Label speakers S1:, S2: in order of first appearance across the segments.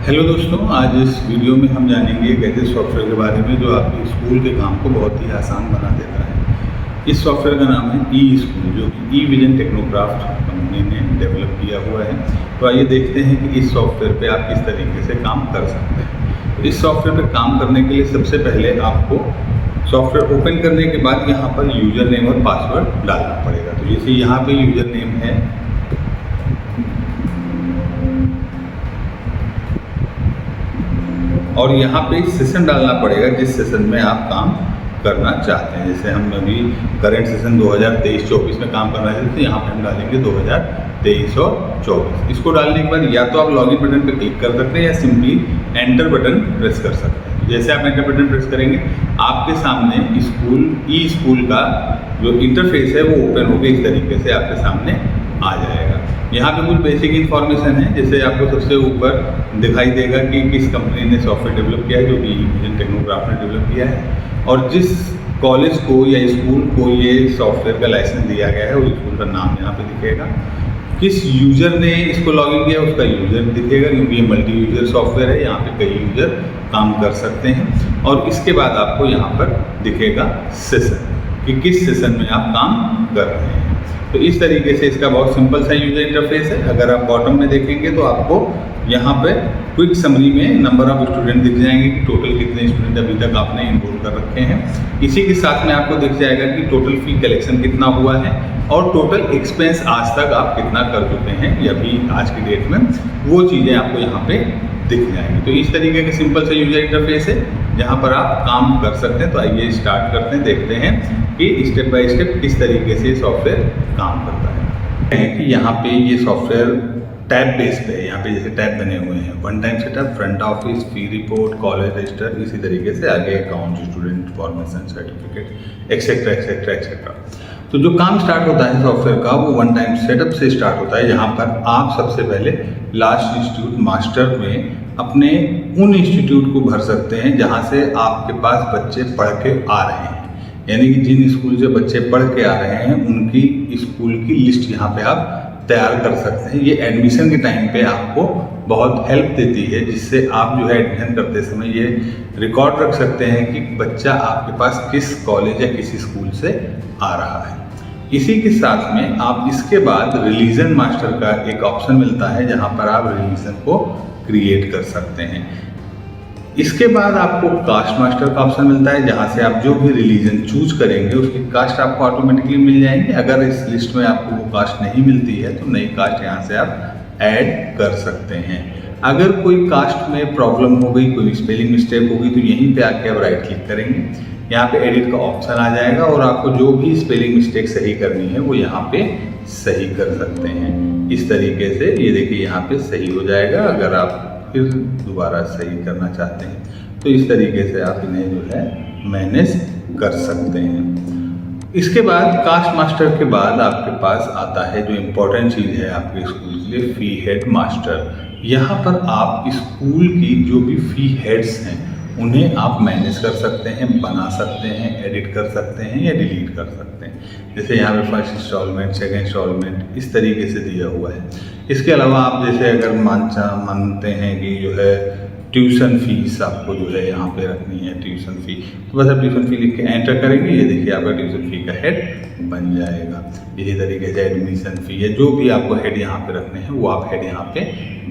S1: Hello दोस्तों, आज इस वीडियो में हम जानेंगे एक ऐसे सॉफ्टवेयर के बारे में जो आपके स्कूल के काम को बहुत ही आसान बना देता है। इस सॉफ्टवेयर का नाम है ई स्कूल, जो कि ई विजन टेक्नोक्राफ्ट कंपनी ने डेवलप किया हुआ है। तो आइए देखते हैं कि इस सॉफ्टवेयर पे आप किस तरीके से काम कर सकते हैं। तो इस सॉफ्टवेयर पे काम करने के लिए सबसे पहले आपको सॉफ्टवेयर ओपन करने के बाद यहाँ पर यूज़र नेम और पासवर्ड डालना पड़ेगा। तो जैसे यहाँ पे यूज़र नेम है और यहाँ पे सेशन डालना पड़ेगा जिस सेशन में आप काम करना चाहते हैं। जैसे हम अभी करंट सेशन 2023-24 में काम करना चाहते हैं, तो यहाँ पे हम डालेंगे 2023 और 24। इसको डालने के बाद या तो आप लॉगिन बटन पर क्लिक कर सकते हैं या सिंपली एंटर बटन प्रेस कर सकते हैं। जैसे आप एंटर बटन प्रेस करेंगे, आपके सामने ई स्कूल का जो इंटरफेस है वो ओपन होकर इस तरीके से आपके सामने आ जाएगा। यहाँ पे कुछ बेसिक इन्फॉर्मेशन है, जैसे आपको सबसे ऊपर दिखाई देगा कि किस कंपनी ने सॉफ्टवेयर डेवलप किया है, जो कि ई विजन टेक्नोक्राफ्ट ने डेवलप किया है, और जिस कॉलेज को या स्कूल को ये सॉफ्टवेयर का लाइसेंस दिया गया है उस स्कूल का नाम यहाँ पे दिखेगा। किस यूज़र ने इसको लॉगिन किया उसका यूज़र दिखेगा, क्योंकि ये मल्टी यूज़र सॉफ्टवेयर है, यहाँ पे कई यूज़र काम कर सकते हैं। और इसके बाद आपको यहाँ पर दिखेगा सेशन, कि किस सेशन में आप काम कर रहे हैं। तो इस तरीके से इसका बहुत सिंपल सा यूजर इंटरफेस है। अगर आप बॉटम में देखेंगे तो आपको यहाँ पे क्विक समरी में नंबर ऑफ स्टूडेंट दिख जाएंगे कि टोटल कितने स्टूडेंट अभी तक आपने इनरोल कर रखे हैं। इसी के साथ में आपको दिख जाएगा कि टोटल फी कलेक्शन कितना हुआ है और टोटल एक्सपेंस आज तक आप कितना कर चुके हैं या अभी आज की डेट में, वो चीज़ें आपको यहाँ पे दिख जाएंगी। तो इस तरीके का सिंपल सा यूजर इंटरफेस है जहाँ पर आप काम कर सकते हैं। तो आइए स्टार्ट करते हैं, देखते हैं कि स्टेप बाय स्टेप किस तरीके से सॉफ्टवेयर काम करता है। कि यहाँ पे ये सॉफ्टवेयर टैब बेस पे है। यहाँ पे जैसे टैब बने हुए हैं, one time setup, front office, fee report, college register, इसी तरीके से आगे account, student information, certificate, etcetera etcetera etcetera. तो जो काम स्टार्ट होता है सॉफ्टवेयर का वो वन टाइम सेटअप से स्टार्ट होता है, जहाँ पर आप सबसे पहले लास्ट इंस्टीट्यूट मास्टर में अपने उन इंस्टीट्यूट को भर सकते हैं जहाँ से आपके पास बच्चे पढ़ के आ रहे हैं। यानी कि जिन स्कूल से बच्चे पढ़ के आ रहे हैं उनकी स्कूल की लिस्ट यहाँ पे आप तैयार कर सकते हैं। ये एडमिशन के टाइम पे आपको बहुत हेल्प देती है, जिससे आप जो है एडमिशन करते समय ये रिकॉर्ड रख सकते हैं कि बच्चा आपके पास किस कॉलेज या किस स्कूल से आ रहा है। इसी के साथ में आप इसके बाद रिलीजन मास्टर का एक ऑप्शन मिलता है, जहाँ पर आप रिलीजन को क्रिएट कर सकते हैं। इसके बाद आपको कास्ट मास्टर का ऑप्शन मिलता है, जहाँ से आप जो भी रिलीजन चूज करेंगे उसकी कास्ट आपको ऑटोमेटिकली मिल जाएंगे। अगर इस लिस्ट में आपको वो कास्ट नहीं मिलती है तो नई कास्ट यहाँ से आप ऐड कर सकते हैं। अगर कोई कास्ट में प्रॉब्लम हो गई, कोई स्पेलिंग मिस्टेक हो गई, तो यहीं पे आके आप राइट क्लिक करेंगे, यहाँ पे एडिट का ऑप्शन आ जाएगा और आपको जो भी स्पेलिंग मिस्टेक सही करनी है वो यहाँ पे सही कर सकते हैं। इस तरीके से ये देखिए यहाँ पे सही हो जाएगा। अगर आप फिर दोबारा सही करना चाहते हैं तो इस तरीके से आप इन्हें जो है मैनेज कर सकते हैं। इसके बाद कास्ट मास्टर के बाद आपके पास आता है जो इम्पोर्टेंट चीज़ है आपके स्कूल के लिए, फी हेड मास्टर। यहाँ पर आप स्कूल की जो भी फी हेड्स हैं उन्हें आप मैनेज कर सकते हैं, बना सकते हैं, एडिट कर सकते हैं या डिलीट कर सकते हैं। जैसे यहाँ पे फर्स्ट इंस्टॉलमेंट, सेकंड इंस्टॉलमेंट इस तरीके से दिया हुआ है। इसके अलावा आप जैसे अगर मानते हैं कि जो है ट्यूशन फीस आपको जो है यहाँ पे रखनी है, ट्यूशन फी, तो बस आप ट्यूशन फी लिख के एंटर करेंगे, ये देखिए आपका ट्यूशन फी का हेड बन जाएगा। इसी तरीके से एडमिशन फी है, जो भी आपको हेड यहाँ पे रखने हैं वो आप हेड यहाँ पे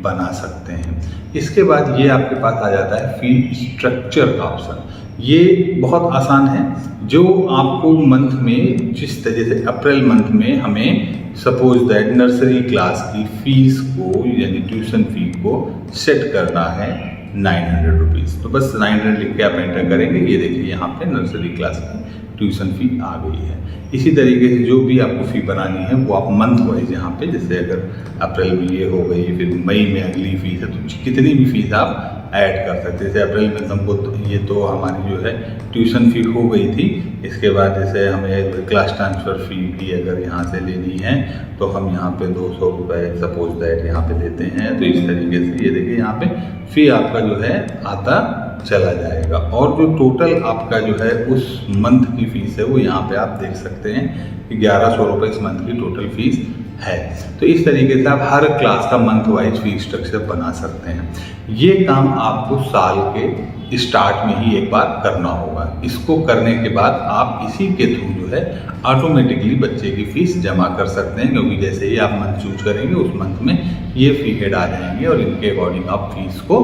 S1: बना सकते हैं। इसके बाद ये आपके पास आ जाता है फी स्ट्रक्चर का ऑप्शन। ये बहुत आसान है, जो आपको मंथ में जिस तरह से अप्रैल मंथ में हमें सपोज दैट नर्सरी क्लास की फीस को यानी ट्यूशन फी को सेट करना है 900 रुपीज़, तो बस 900 लिख के आप एंटर करेंगे। ये देखिए यहाँ पे नर्सरी क्लास की ट्यूशन फी आ गई है। इसी तरीके से जो भी आपको फ़ी बनानी है वो आप मंथ वाइज यहाँ पे, जैसे अगर अप्रैल में ये हो गई, फिर मई में अगली फीस है, तो कितनी भी फीस आप ऐड कर सकते हैं। जैसे अप्रैल में हमको ये तो हमारी जो है ट्यूशन फ़ी हो गई थी। इसके बाद जैसे हमें क्लास ट्रांसफ़र फ़ी भी अगर यहाँ से लेनी है तो हम यहाँ पे 200 रुपये सपोज दैट यहाँ पे देते हैं। तो इस तरीके से ये देखिए यहाँ पे फ़ी आपका जो है आता चला जाएगा और जो टोटल आपका जो है उस मंथ की फ़ीस है वो यहाँ पे आप देख सकते हैं कि 1100 रुपये इस मंथ की टोटल फीस है। तो इस तरीके से आप हर क्लास का मंथ वाइज फीस स्ट्रक्चर बना सकते हैं। ये काम आपको साल के स्टार्ट में ही एक बार करना होगा। इसको करने के बाद आप इसी के थ्रू जो है ऑटोमेटिकली बच्चे की फ़ीस जमा कर सकते हैं, क्योंकि जैसे ही आप मंथ चूज करेंगे उस मंथ में ये फ़ी हेड आ जाएंगे और इनके अकॉर्डिंग आप फीस को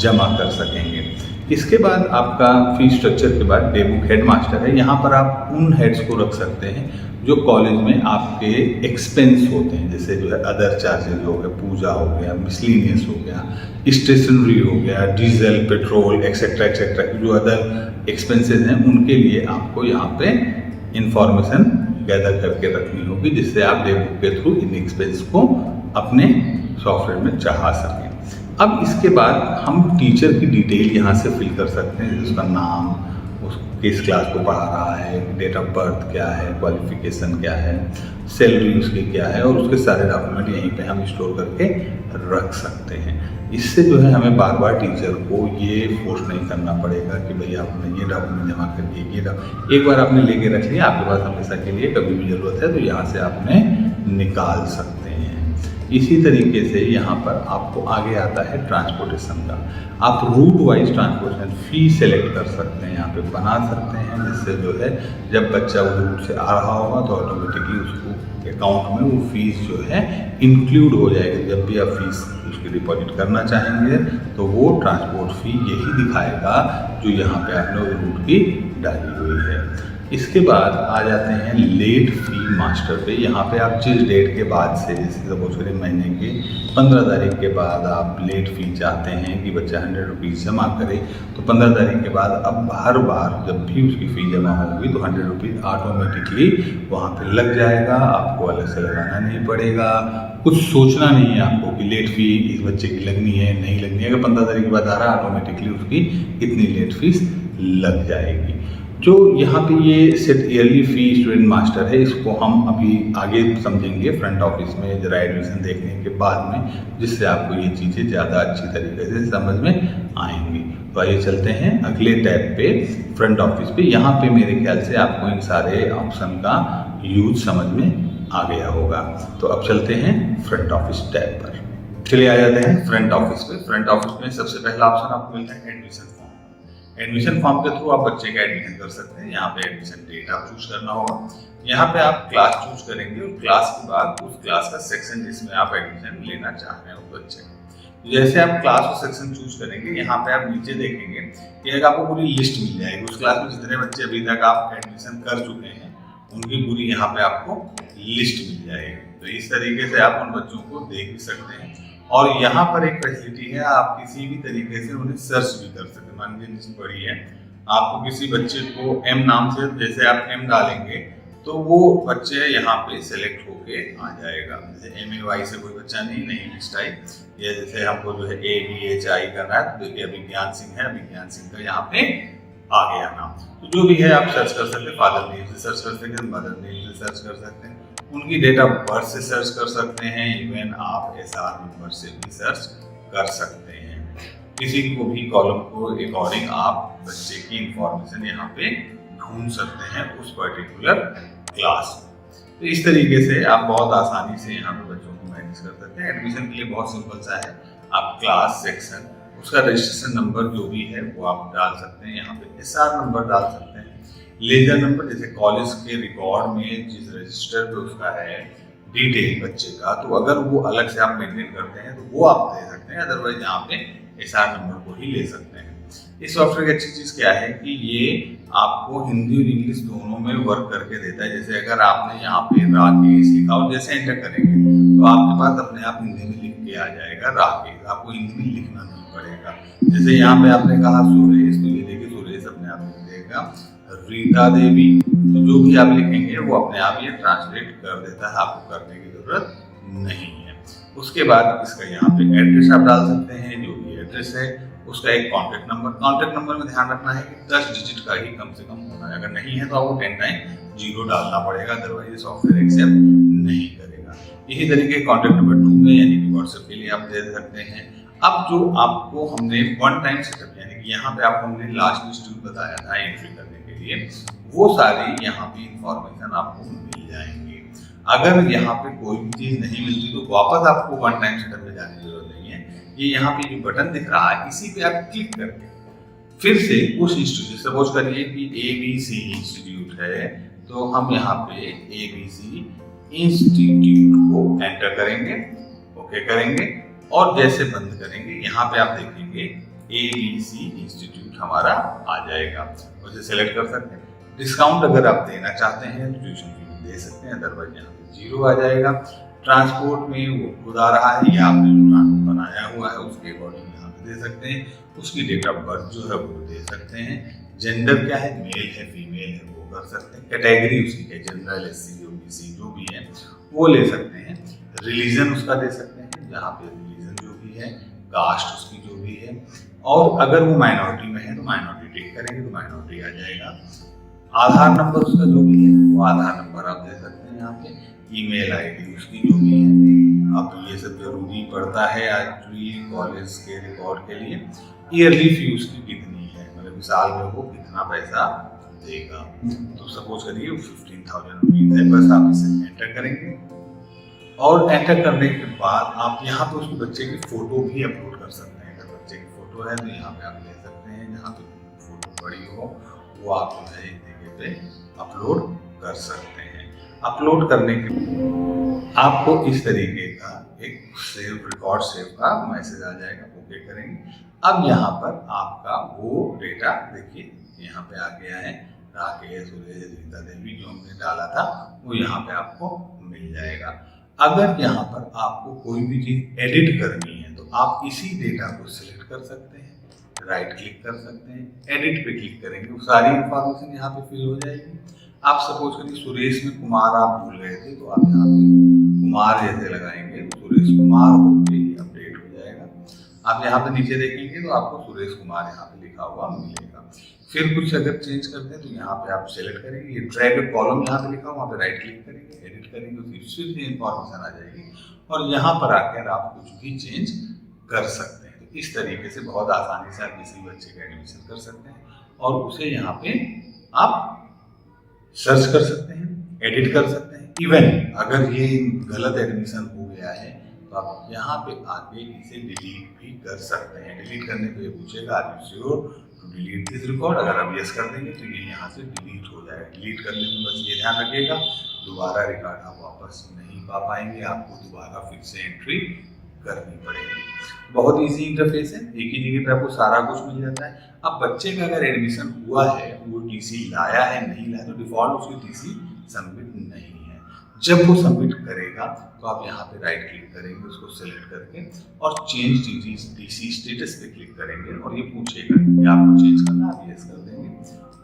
S1: जमा कर सकेंगे। इसके बाद आपका फीस स्ट्रक्चर के बाद डे बुक हेड मास्टर है। यहाँ पर आप उन हेड्स को रख सकते हैं जो कॉलेज में आपके एक्सपेंस होते हैं, जैसे जो है अदर चार्जेज हो गया, पूजा हो गया, मिसलिनियस हो गया, स्टेशनरी हो गया, डीजल, पेट्रोल एक्सेट्रा एक्सेट्रा, जो अदर एक्सपेंसेस हैं उनके लिए आपको यहाँ पे इंफॉर्मेशन गैदर करके रखनी होगी, जिससे आप डे बुक के थ्रू इन एक्सपेंस को अपने सॉफ्टवेयर में चढ़ा सकें। अब इसके बाद हम टीचर की डिटेल यहाँ से फिल कर सकते हैं, उसका नाम, उस किस क्लास को पढ़ा रहा है, डेट ऑफ बर्थ क्या है, क्वालिफिकेशन क्या है, सैलरी उसकी क्या है, और उसके सारे डॉक्यूमेंट यहीं पे हम स्टोर करके रख सकते हैं। इससे जो है हमें बार बार टीचर को ये फोर्स नहीं करना पड़ेगा कि भाई आपने ये डॉक्यूमेंट जमा करिए, एक बार आपने लेके रख लिया, आपके पास हमेशा के लिए कभी भी ज़रूरत है तो यहाँ से आपने निकाल सकते हैं। इसी तरीके से यहाँ पर आपको आगे आता है ट्रांसपोर्टेशन का। आप रूट वाइज ट्रांसपोर्टेशन फ़ी सेलेक्ट कर सकते हैं, यहाँ पे बना सकते हैं, जिससे जो है जब बच्चा उस रूट से आ रहा होगा तो ऑटोमेटिकली उसको अकाउंट में वो फीस जो है इंक्लूड हो जाएगी। जब भी आप फीस उसकी डिपॉजिट करना चाहेंगे तो वो ट्रांसपोर्ट फ़ी यही दिखाएगा जो यहाँ पे आपने उस रूट की डाली हुई है। इसके बाद आ जाते हैं लेट फी मास्टर पे। यहाँ पे आप जिस डेट के बाद से, जैसे सपोज करें महीने के 15 तारीख के बाद आप लेट फी चाहते हैं कि बच्चा 100 रुपीज़ जमा करे, तो 15 तारीख के बाद अब हर बार जब भी उसकी फ़ी जमा होगी तो 100 रुपीज़ ऑटोमेटिकली वहाँ पे लग जाएगा, आपको अलग से लगाना नहीं पड़ेगा, कुछ सोचना नहीं है आपको कि लेट फ़ी इस बच्चे की लगनी है नहीं लगनी है। अगर 15 तारीख के बाद आ रहा है ऑटोमेटिकली उसकी कितनी लेट फीस लग जाएगी। जो यहाँ पे ये सेट ईयरली फी स्टूडेंट मास्टर है, इसको हम अभी आगे समझेंगे फ्रंट ऑफिस में जरा एडमिशन देखने के बाद में, जिससे आपको ये चीज़ें ज़्यादा अच्छी तरीके से समझ में आएंगी। तो आइए चलते हैं अगले टैब पे, फ्रंट ऑफिस पे। यहाँ पे मेरे ख्याल से आपको इन सारे ऑप्शन का यूज समझ में आ गया होगा। तो अब चलते हैं फ्रंट ऑफिस टैब पर। चलिए आ जाते हैं फ्रंट ऑफिस पे। फ्रंट ऑफिस में सबसे पहला ऑप्शन आपको मिलता है एडमिशन फॉर्म। एडमिशन फॉर्म के थ्रू आप बच्चे का एडमिशन कर सकते हैं। यहाँ पे एडमिशन डेट आप चूज करना होगा। यहाँ पे आप क्लास चूज करेंगे और क्लास के बाद उस क्लास का सेक्शन जिसमें आप एडमिशन लेना चाह रहे हैं उस बच्चे का। जैसे आप क्लास और सेक्शन चूज करेंगे, यहाँ पे आप नीचे देखेंगे कि एक आपको पूरी लिस्ट मिल जाएगी। उस क्लास में जितने बच्चे अभी तक आप एडमिशन कर चुके हैं उनकी पूरी यहाँ पे आपको लिस्ट मिल जाएगी। तो इस तरीके से आप उन बच्चों को देख भी सकते हैं। और यहाँ पर एक फैसिलिटी है, आप किसी भी तरीके से उन्हें सर्च भी कर सकते हैं। मान लीजिए जिसमें पढ़ी है, आपको किसी बच्चे को एम नाम से, जैसे आप एम डालेंगे तो वो बच्चे यहाँ पे सेलेक्ट होके आ जाएगा। जैसे MAY से कोई बच्चा नहीं इस टाइप, या जैसे हमको जो है ABHI करना है तो देखिए अभिज्ञान सिंह है, अभिज्ञान सिंह का यहाँ पे आ गया नाम। तो जो भी है आप सर्च कर सकते हैं, फादर नेम से सर्च कर सकते हैं, मदर नेम से सर्च कर सकते हैं, उनकी डेट ऑफ बर्थ से सर्च कर सकते हैं, इवन आप SR नंबर से भी सर्च कर सकते हैं। किसी को भी कॉलम को अकॉर्डिंग आप बच्चे की इंफॉर्मेशन यहाँ पे ढूंढ सकते हैं उस पर्टिकुलर क्लास में। तो इस तरीके से आप बहुत आसानी से यहाँ पे बच्चों को मैनेज कर सकते हैं। एडमिशन के लिए बहुत सिंपल सा है, आप क्लास, सेक्शन, उसका रजिस्ट्रेशन नंबर जो भी है वो आप डाल सकते हैं। यहाँ पे SR नंबर डाल सकते हैं, लेजर नंबर, जैसे कॉलेज के रिकॉर्ड में जिस रजिस्टर पे उसका है डिटेल बच्चे का, तो अगर वो अलग से आप मेंटेन करते हैं तो वो आप दे सकते हैं, अदरवाइज यहाँ पे SR नंबर को ही ले सकते हैं। इस सॉफ्टवेयर की अच्छी चीज क्या है कि ये आपको हिंदी और इंग्लिश दोनों में वर्क करके देता है। जैसे अगर आपने यहाँ पे राकेश लिखा और जैसे एंटर करेंगे तो आपके पास अपने आप हिंदी में लिख के आ जाएगा राकेश, आपको हिंदी में लिखना नहीं पड़ेगा। जैसे यहाँ पे आपने कहा सुरेश, तो ये देखिए सुरेश अपने आप लिख देगा, रीता देवी, तो जो भी आप लिखेंगे वो अपने आप ये ट्रांसलेट कर देता है, आपको करने की जरूरत नहीं है। उसके बाद इसका यहाँ पे एड्रेस आप डाल सकते हैं, जो भी एड्रेस है उसका एक कॉन्टैक्ट नंबर में ध्यान रखना है कि 10 डिजिट का ही कम से कम होना है। अगर नहीं है तो आपको 10 टाइम 0 डालना पड़ेगा, अदरवाइज सॉफ्टवेयर एक्सेप्ट नहीं करेगा। इसी तरीके कॉन्टैक्ट नंबर 2 में यानी कि व्हाट्सएप के लिए आप दे सकते हैं। अब जो आपको हमने वन टाइम सेटअप, यानी कि यहाँ पे आपको हमने लास्ट लिस्ट बताया था एंट्री करने के लिए, वो सारी यहाँ पे इंफॉर्मेशन आपको मिल जाएंगी। अगर यहाँ पे कोई भी चीज़ नहीं मिलती तो वापस आपको वन टाइम सेटअप में जाने की जरूरत नहीं है। ये यहाँ पे जो बटन दिख रहा है इसी पे आप क्लिक करके फिर से उस इंस्टीट्यूट, सपोज करिए कि ABC इंस्टीट्यूट है, तो हम यहाँ पे ABC इंस्टीट्यूट को एंटर करेंगे, ओके करेंगे और जैसे बंद करेंगे यहाँ पे आप देखेंगे ABC इंस्टीट्यूट हमारा आ जाएगा। उसे सेलेक्ट कर सकते हैं। डिस्काउंट अगर आप देना चाहते हैं तो ट्यूशन फी दे सकते हैं, अदरवाइज यहाँ पे 0 आ जाएगा। ट्रांसपोर्ट में वो खुद आ रहा है या आपने जो ट्रांसपोर्ट बनाया हुआ है उसके अकॉर्डिंग यहाँ पे दे सकते हैं। उसकी डेट ऑफ बर्थ जो है वो दे सकते हैं। जेंडर क्या है, मेल है फीमेल है वो कर सकते हैं। कैटेगरी उसकी है, जनरल SC OBC जो भी है वो ले सकते हैं। रिलीजन उसका दे सकते हैं, जहाँ पे रिलीजन जो भी है, कास्ट उसकी जो भी है, और अगर वो माइनॉरिटी में है तो माइनॉरिटी टिक करेंगे तो माइनॉरिटी आ जाएगा। आधार नंबर उसका जो भी है वो आधार नंबर आप दे सकते हैं यहाँ पे। ईमेल ID उसकी जो भी है। अब ये सब जरूरी पड़ता है एक्चुअली कॉलेज के रिकॉर्ड के लिए। ईयरली फी उसकी कितनी है, मतलब साल में वो कितना पैसा देगा, तो सपोज करिए 15,000 रुपीज है। बस आप इसे एंटर करेंगे और एंटर करने के बाद आप यहाँ पे उसके बच्चे की फोटो भी अपलोड कर सकते हैं। अगर बच्चे की फोटो है तो यहाँ पे आप ले सकते हैं, जहाँ पे फोटो बड़ी हो वो आप जो है इस जगह पे अपलोड कर सकते हैं। अपलोड करने के बाद आपको इस तरीके का एक सेव रिकॉर्ड सेव का मैसेज आ जाएगा, ओके करेंगे। अब यहाँ पर आपका वो डेटा देखिए यहाँ पे आ गया है, राकेश सुरेश रीता देवी जो हमने डाला था वो यहाँ पे आपको मिल जाएगा। अगर यहाँ पर आपको कोई भी चीज एडिट करनी है तो आप इसी डेटा को सिलेक्ट कर सकते हैं, राइट क्लिक कर सकते हैं, एडिट पे क्लिक करेंगे, वो सारी इंफॉर्मेशन यहाँ पे फिल हो जाएगी। आप सपोज करिए सुरेश में कुमार आप भूल गए थे तो आप यहाँ पे कुमार जैसे लगाएंगे तो सुरेश कुमार होके अपडेट हो जाएगा। आप यहाँ पे नीचे देखेंगे तो आपको सुरेश कुमार यहाँ पे लिखा हुआ मिलेगा। फिर कुछ अगर चेंज करते हैं तो यहाँ पे आप सेलेक्ट करेंगे, ये ड्रैग कॉलम यहाँ पे लिखा हुआ, वहाँ पे राइट क्लिक करेंगे, एडिट करेंगे, फिर से इंफॉर्मेशन आ जाएगी और यहाँ पर आकर आप कुछ भी चेंज कर सकते हैं। तो इस तरीके से बहुत आसानी से आप किसी बच्चे का एडमिशन कर सकते हैं और उसे यहाँ पे आप सर्च कर सकते हैं, एडिट कर सकते हैं। इवन अगर ये गलत एडमिशन हो गया है तो आप यहाँ पे आके इसे डिलीट भी कर सकते हैं। डिलीट करने पे पूछेगा are you sure to delete this record, अगर आप यस कर देंगे तो ये यहाँ से डिलीट हो जाएगा। डिलीट करने में बस ये ध्यान रखिएगा दोबारा रिकॉर्ड आप वापस नहीं पा पाएंगे, आपको दोबारा फिर से एंट्री करनी पड़ेगी। बहुत इजी इंटरफेस है, एक ही जगह पे आपको सारा कुछ मिल जाता है। अब बच्चे का अगर एडमिशन हुआ है, वो TC लाया है नहीं लाया, तो डिफॉल्ट उसकी TC सबमिट नहीं है। जब वो सबमिट करेगा तो आप यहाँ पे राइट क्लिक करेंगे, उसको सेलेक्ट करके और चेंज TC स्टेटस पे क्लिक करेंगे और ये पूछेगा कि आपको चेंज करना, आप यस कर देंगे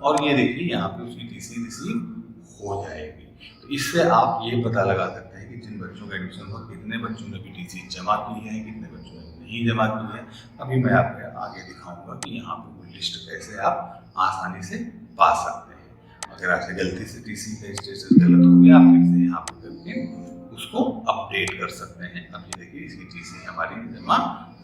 S1: और ये देखिए यहाँ पे उसकी TC रिसीव हो जाएगी। तो इससे आप ये पता लगा सकते हैं कि जिन बच्चों का एडमिशन हुआ कितने बच्चों ने भी TC जमा की है, कितने बच्चों ने नहीं जमा की है। अभी मैं आपको आगे दिखाऊंगा कि यहाँ पे लिस्ट कैसे आप आसानी से पा सकते हैं। अगर आपसे गलती से TC का स्टेटस गलत हो गया, आप फिर से यहाँ पे करके उसको अपडेट कर सकते हैं। अब ये देखिए इसकी TC हमारी जमा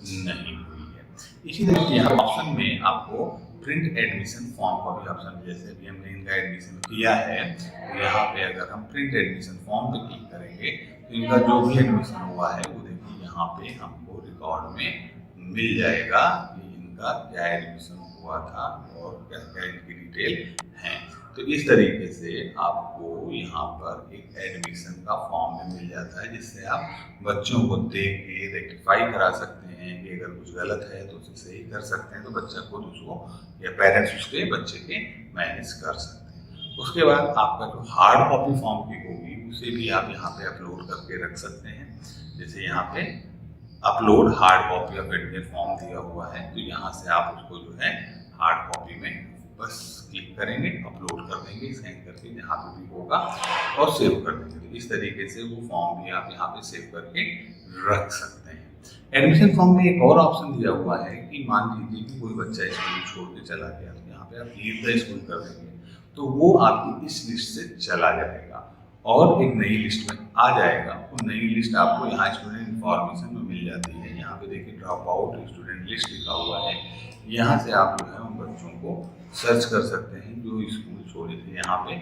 S1: नहीं हुई है। इसी तरह यहाँ ऑप्शन में आपको प्रिंट एडमिशन फॉर्म का भी ऑप्शन, जैसे अभी हमने इनका एडमिशन किया है तो यहाँ पे अगर हम प्रिंट एडमिशन फॉर्म पे क्लिक करेंगे तो इनका जो भी एडमिशन हुआ है वो देखिए यहाँ पे हमको रिकॉर्ड में मिल जाएगा कि इनका क्या एडमिशन हुआ था और क्या क्या इनकी डिटेल है। तो इस तरीके से आपको यहाँ पर एक एडमिशन का फॉर्म में मिल जाता है, जिससे आप बच्चों को देख के रेक्टिफाई करा सकते हैं कि अगर कुछ गलत है तो उसे सही कर सकते हैं, तो बच्चा खुद उसको या पेरेंट्स उसके बच्चे के मैनेज कर सकते हैं। उसके बाद आपका जो हार्ड कॉपी फॉर्म की होगी उसे भी आप यहाँ पे अपलोड करके रख सकते हैं। जैसे यहाँ पे upload hard copy of admission form दिया हुआ है, तो यहाँ से आप उसको जो है हार्ड कॉपी में बस क्लिक करेंगे, अपलोड कर देंगे, स्कैन करके जहाँ पे भी होगा और सेव कर देंगे। तो इस तरीके से वो फॉर्म भी आप यहाँ पे सेव करके रख सकते हैं। एडमिशन फॉर्म में एक और ऑप्शन दिया हुआ है कि मान लीजिए कि कोई बच्चा स्कूल छोड़ के चला गया, तो यहाँ पे आप लीव द स्कूल कर देंगे तो वो आपकी इस लिस्ट से चला जाएगा और एक नई लिस्ट में आ जाएगा। वो नई लिस्ट आपको यहाँ स्टूडेंट इन्फॉर्मेशन में मिल जाती है। यहाँ पे देखिए ड्रॉप आउट स्टूडेंट लिस्ट लिखा हुआ है, यहाँ से आप जो है उन बच्चों को सर्च कर सकते हैं जो स्कूल छोड़े थे। यहाँ पे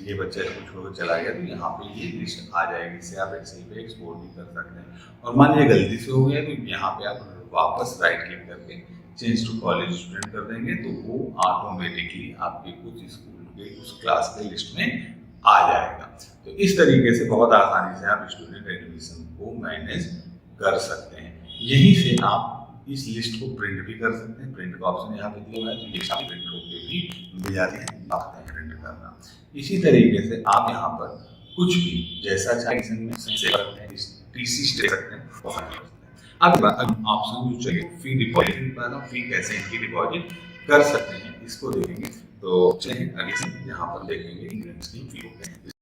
S1: ये बच्चा इसको छोड़ कर चला गया तो यहाँ पे ये लिस्ट आ जाएगी, इससे आप एक्सेल पे एक्सपोर्ट भी कर सकते हैं। और मान लीजिए गलती से हो गया तो यहाँ पे आप वापस राइट क्लिक करके चेंज टू कॉलेज स्टूडेंट कर देंगे तो वो ऑटोमेटिकली आपके कुछ स्कूल के उस क्लास के लिस्ट में आ जाएगा। तो इस तरीके से बहुत आसानी से आप स्टूडेंट एडमिशन को मैनेज कर सकते हैं। यहीं से आप इस लिस्ट को प्रिंट भी कर सकते हैं। प्रिंट का ऑप्शन यहाँ पे दिया हुआ है तो लिस्ट आप प्रिंट होकर भी मिल जाते हैं, आप प्रिंट करना। इसी तरीके से आप यहाँ पर कुछ भी जैसा चाहे टीसी दे सकते हैं। अब ऑप्शन जो चाहिए फी डिपॉजिट, फी कैसे इनकी डिपॉजिट कर सकते हैं इसको देखेंगे। तो चलिए आगे से यहाँ पर देखेंगे इंग्रेडिएंट्स की फी।